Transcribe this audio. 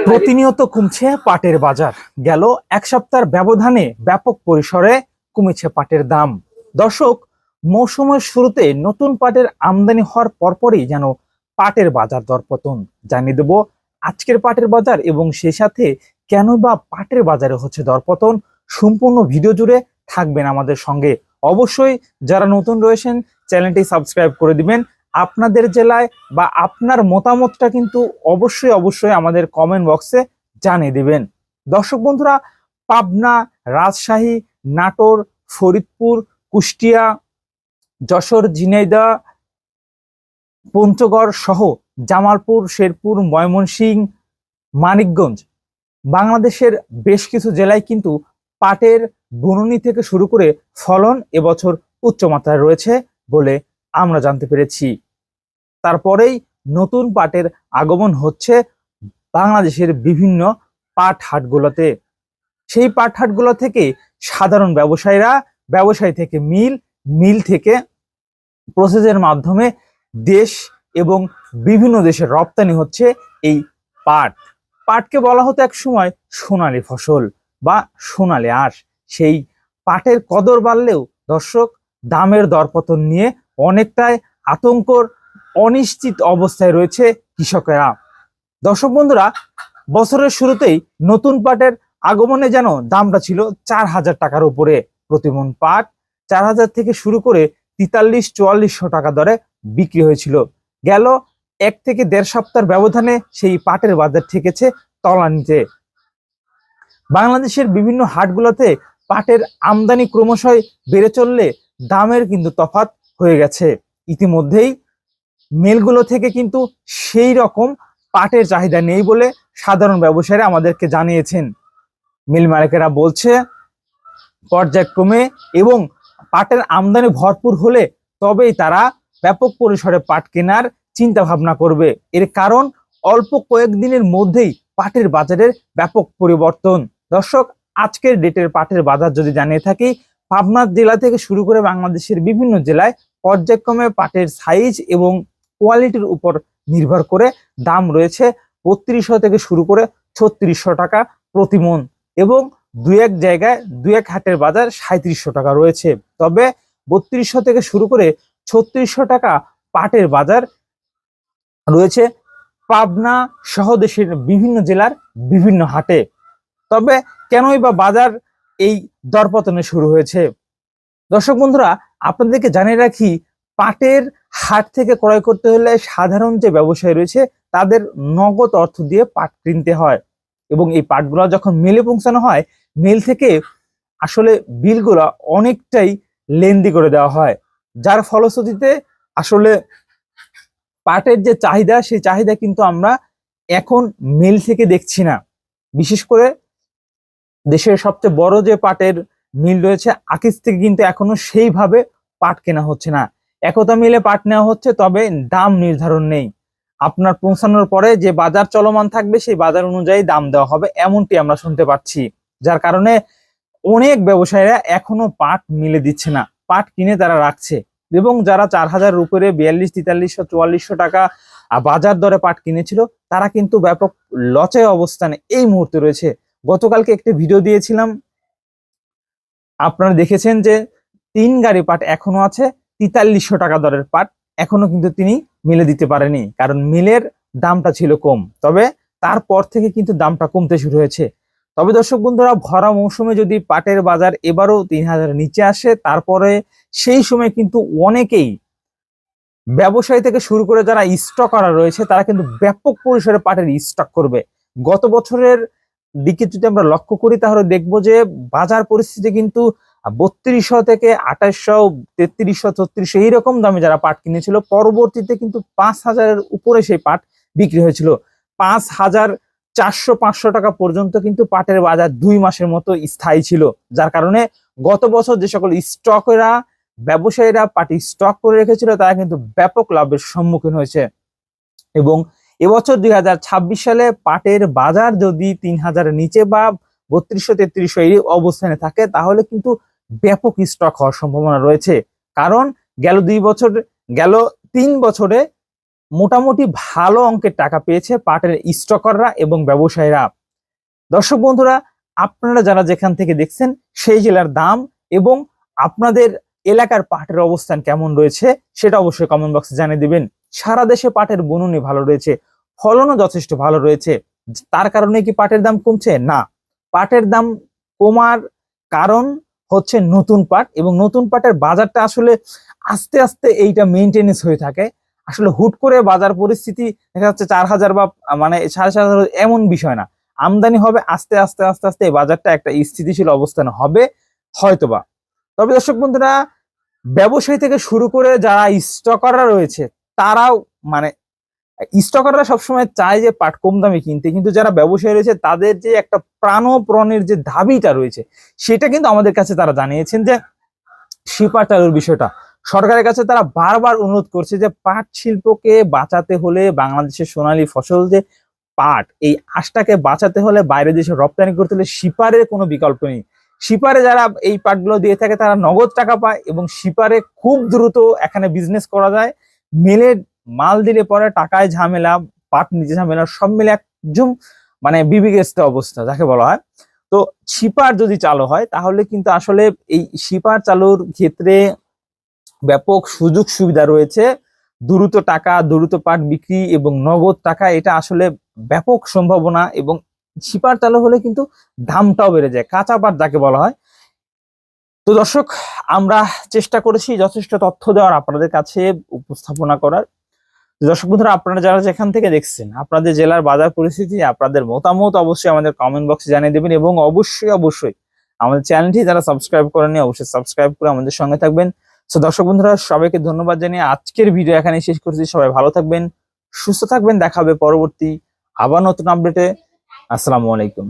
প্রতিনিয়ত কমছে পাটের বাজার। গেল এক সপ্তাহের ব্যবধানে ব্যাপক পরিসরে কমেছে পাটের দাম। দর্শক, মৌসুমের শুরুতে নতুন পাটের আমদানি হওয়ার পরপরই যেন পাটের বাজার দরপতন। জানিয়ে দেব আজকের পাটের বাজার এবং সেই সাথে কেন বা পাটের বাজারে হচ্ছে দরপতন। সম্পূর্ণ ভিডিও জুড়ে থাকবেন আমাদের সঙ্গে। অবশ্যই যারা নতুন রয়েছেন চ্যানেলটি সাবস্ক্রাইব করে দিবেন। আপনাদের জেলায় বা আপনার মতামতটা কিন্তু অবশ্যই আমাদের কমেন্ট বক্সে জানিয়ে দিবেন। দর্শক বন্ধুরা, পাবনা, রাজশাহী, নাটোর, ফরিদপুর, কুষ্টিয়া, যশোর, ঝিনাইদহ, পঞ্চগড় সহ জামালপুর, শেরপুর, ময়মনসিংহ, মানিকগঞ্জ, বাংলাদেশের বেশ কিছু জেলায় কিন্তু পাটের বুননি থেকে শুরু করে ফলন এবছর উচ্চমাত্রায় রয়েছে বলে আমরা জানতে পেরেছি। তারপরেই নতুন পাটের আগমন হচ্ছে বাংলাদেশের বিভিন্ন পাট হাটগুলোতে। সেই পাট হাটগুলো থেকে সাধারণ ব্যবসায়ী থেকে মিল থেকে প্রসেসের মাধ্যমে দেশ এবং বিভিন্ন দেশে রপ্তানি হচ্ছে এই পাটকে বলা হতো এক সময় সোনালী ফসল বা সোনালী আঁশ। সেই পাটের কদর বাড়লেও দর্শক, দামের দরপতন নিয়ে অনেকটাই আতঙ্কর অনিশ্চিত অবস্থায় রয়েছে কৃষকেরা। দর্শক বন্ধুরা, বছরের শুরুতেই নতুন পাটের আগমনে যেন দামটা ছিল 4,000 টাকার উপরে। প্রতিমন পাট 4,000 থেকে শুরু করে 43-4400 টাকা দরে বিক্রি হয়েছিল। গেল 1 থেকে 1.5 সপ্তাহের ব্যবধানে সেই পাটের বাজার ঠেকেছে তলানিতে। বাংলাদেশের বিভিন্ন হাটগুলোতে পাটের আমদানি ক্রমশই বেড়ে চললে দামের কিন্তু তফাৎ হয়ে গেছে। ইতিমধ্যেই মিলগুলো থেকে কিন্তু সেই রকম পাটের চাহিদা নেই বলে সাধারণ ব্যবসায়ীরা আমাদেরকে জানিয়েছেন। মিল মালিকেরা বলছে পর্যায়ক্রমে এবং পাটের আমদানি ভরপুর হলে তবেই তারা ব্যাপক পরিসরে পাট কেনার চিন্তা ভাবনা করবে। এর কারণ অল্প কয়েকদিনের মধ্যেই পাটের বাজারের ব্যাপক পরিবর্তন। দর্শক, আজকের ডেটের পাটের বাজার যদি জানিয়ে থাকি, পাবনা জেলা থেকে শুরু করে বাংলাদেশের বিভিন্ন জেলায় পর্যায়ক্রমে পাটের সাইজ এবং কোয়ালিটির উপর নির্ভর করে দাম রয়েছে 3200 থেকে শুরু করে 3600 টাকা প্রতি মন, এবং দু এক হাটের বাজার 3700 টাকা রয়েছে। তবে 3200 থেকে শুরু করে 3600 টাকা পাটের বাজার রয়েছে পাবনা সহ দেশের বিভিন্ন জেলার বিভিন্ন হাটে। তবে কেনই বা বাজার এই দরপতনে শুরু হয়েছে? দর্শক বন্ধুরা, আপনাদেরকে জানিয়ে রাখি, পাটের হাট থেকে ক্রয় করতে হলে সাধারণ যে ব্যবসায়ী রয়েছে তাদের নগদ অর্থ দিয়ে পাট কিনতে হয়, এবং এই পাটগুলো যখন মিলে পৌঁছানো হয়, মিল থেকে আসলে বিলগুলো অনেকটাই লেন্দি করে দেওয়া হয়, যার ফলশ্রুতিতে আসলে পাটের যে চাহিদা, সেই চাহিদা কিন্তু আমরা এখন মিল থেকে দেখছি না। বিশেষ করে দেশের সবচেয়ে বড় যে পাটের মিল রয়েছে আকিজ থেকে কিন্তু এখনো সেইভাবে পাট কেনা হচ্ছে না। একতা মিলে পাট নেওয়া হচ্ছে, তবে দাম নির্ধারণ নেই। আপনার পৌঁছানোর পরে যে বাজার চলমান থাকবে সেই বাজার অনুযায়ী দাম দেওয়া হবে, এমনটি আমরা শুনতে পাচ্ছি। যার কারণে অনেক ব্যবসায়ীরা এখনো পাট মিলে দিচ্ছে না, পাট কিনে তারা রাখছে, এবং যারা 4,000 উপরে 4200-4300-4400 টাকা বাজার দরে পাট কিনেছিল তারা কিন্তু ব্যাপক লচে অবস্থানে এই মুহূর্তে রয়েছে। গতকালকে একটি ভিডিও দিয়েছিলাম, আপনারা দেখেছেন যে 3 গাড়ি পাট এখনো আছে, 4300 টাকা দরের পাট এখনো কিন্তু তিনি মিলে দিতে পারেনি, কারণ মিলের দামটা ছিল কম। তবে তারপর থেকে কিন্তু দামটা কমতে শুরু হয়েছে। তবে দর্শক বন্ধুরা, ভরা মৌসুমে যদি পাটের বাজার এবারও 3000 নিচে আসে, তারপরে সেই সময় কিন্তু অনেকেই ব্যবসায়ী থেকে শুরু করে যারা স্টক করা রয়েছে তারা কিন্তু ব্যাপক পরিসরে পাটের স্টক করবে। গত বছরের দিকে যদি আমরা লক্ষ্য করি তাহলে দেখবো যে বাজার পরিস্থিতি কিন্তু 3200 থেকে 2800, 3300, 3400 এইরকম দামে যারা পাট কিনেছিল, পরবর্তীতে কিন্তু 5000-এর উপরে সেই পাট বিক্রি হয়েছিল। 5400-500 টাকা পর্যন্ত কিন্তু পাটের বাজার 2 মাসের মতো স্থায়ী ছিল। যার কারণে গত বছর যে সকল স্টকেরা ব্যবসায়ীরা পাটি স্টক করে রেখেছিল তারা কিন্তু ব্যাপক লাভের সম্মুখীন হয়েছে। এবং এবছর 2026 সালে পাটের বাজার যদি 3000-এর নিচে বা 3200-3300 এই অবস্থানে থাকে, তাহলে কিন্তু ব্যাপক স্টক হওয়ার সম্ভাবনা রয়েছে। কারণ গেল 3 বছরে মোটামুটি ভালো অঙ্কের টাকা পেয়েছে পাটের স্টকাররা এবং ব্যবসায়ীরা। দর্শক বন্ধুরা, আপনারা যারা যেখান থেকে দেখছেন সেই জেলার দাম এবং আপনাদের এলাকার পাটের অবস্থান কেমন রয়েছে সেটা অবশ্যই কমেন্ট বক্সে জানিয়ে দিবেন। সারা দেশে পাটের বুননি ভালো রয়েছে, ফলনও যথেষ্ট ভালো রয়েছে। তার কারণে কি পাটের দাম কমছে? না, পাটের দাম কমার কারণ হচ্ছে নতুন পাট, এবং নতুন পাটের বাজারটা আসলে আস্তে আস্তে এইটা মেনটেনেন্স হয়ে থাকে। আসলে হুট করে বাজার পরিস্থিতি দেখা যাচ্ছে 4,000 বা মানে 7,500 এমন বিষয় না, আমদানি হবে আস্তে আস্তে আস্তে আস্তে এই বাজারটা একটা স্থিতিশীল অবস্থানে হবে হয়তোবা। তবে দর্শক বন্ধুরা, ব্যবসায়ী থেকে শুরু করে যারা স্টকাররা রয়েছে তারাও মানে স্টকাররা সবসময় চায় যে পাট কম দামে কিনতে, কিন্তু যারা ব্যবসায়ী রয়েছে তাদের যে একটা প্রাণপণের যে দাবিটা রয়েছে সেটা কিন্তু আমাদের কাছে তারা জানিয়েছেন যে শিপার চালুর বিষয়টা সরকারের কাছে তারা বারবার অনুরোধ করছে যে পাট শিল্পকে বাঁচাতে হলে, বাংলাদেশের সোনালী ফসল যে পাট, এই আঁশটাকে বাঁচাতে হলে, বাইরে দেশে রপ্তানি করতে হলে শিপারের কোনো বিকল্প নেই। শিপারে যারা এই পাটগুলো দিয়ে থাকে তারা নগদ টাকা পায় এবং শিপারে খুব দ্রুত এখানে বিজনেস করা যায়। মেলে মাল দিলে পরে টাকায় ঝামেলা, পাট নিজে ঝামেলা, সব মিলে একদম মানে বিবিগেস্ত অবস্থা যাকে বলা হয়। তো শিপার যদি চালু হয় তাহলে কিন্তু আসলে এই শিপার চালুর ক্ষেত্রে ব্যাপক সুযোগ সুবিধা রয়েছে। দ্রুত টাকা, দ্রুত পাট বিক্রি এবং নগদ টাকা, এটা আসলে ব্যাপক সম্ভাবনা। এবং শিপার চালু হলে কিন্তু দামটাও বেড়ে যায়, কাঁচা পাট যাকে বলা হয়। তো দর্শক, আমরা চেষ্টা করেছি যথেষ্ট তথ্য দেওয়ার, আপনাদের কাছে উপস্থাপনা করার। দর্শক বন্ধুরা, আপনারা যারা যেখান থেকে দেখছেন আপনাদের জেলার বাজার পরিস্থিতি, আপনাদের মতামত অবশ্যই আমাদের কমেন্ট বক্সে জানিয়ে দেবেন এবং অবশ্যই অবশ্যই আমাদের চ্যানেলটি যারা সাবস্ক্রাইব করেননি অবশ্যই সাবস্ক্রাইব করে আমাদের সঙ্গে থাকবেন। তো দর্শক বন্ধুরা, সবাইকে ধন্যবাদ জানিয়ে আজকের ভিডিও এখানে শেষ করছি। সবাই ভালো থাকবেন, সুস্থ থাকবেন, দেখা হবে পরবর্তী আবার নতুন আপডেটে। আসসালামু আলাইকুম।